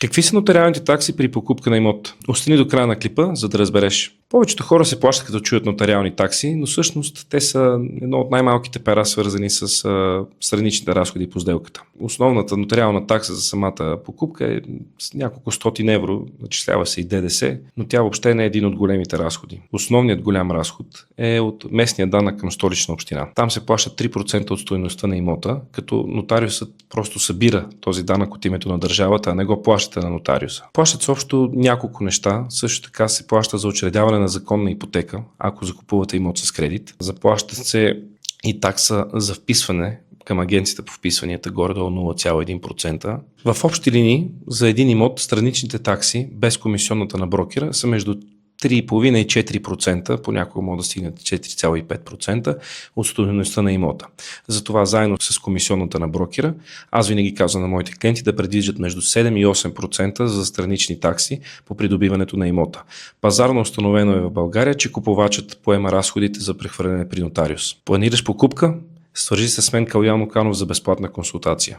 Какви са нотариалните такси при покупка на имот? Остани до края на клипа, за да разбереш. Повечето хора се плащат като чуят нотариални такси, но всъщност те са едно от най-малките пера, свързани с страничните разходи по сделката. Основната нотариална такса за самата покупка е с няколко стотин евро, начислява се и ДДС, но тя въобще не е един от големите разходи. Основният голям разход е от местния данък към Столична община. Там се плаща 3% от стойността на имота, като нотариусът просто събира този данък от името на държавата, а не го плащате на нотариуса. Плащат се общо няколко неща, също така се плаща за учредяване на законна ипотека, ако закупувате имот с кредит. Заплащат се и такса за вписване към агенцията по вписванията, горе-долу 0,1%. В общи линии за един имот страничните такси без комисионната на брокера са между 3,5 и 4%, понякога могат да стигнат 4,5% от стойността на имота. Затова заедно с комисионната на брокера, аз винаги казвам на моите клиенти да предвиждат между 7 и 8% за странични такси по придобиването на имота. Пазарно установено е в България, че купувачът поема разходите за прехвърляне при нотариус. Планираш покупка? Свържи се с мен, Калоян Муканов, за безплатна консултация.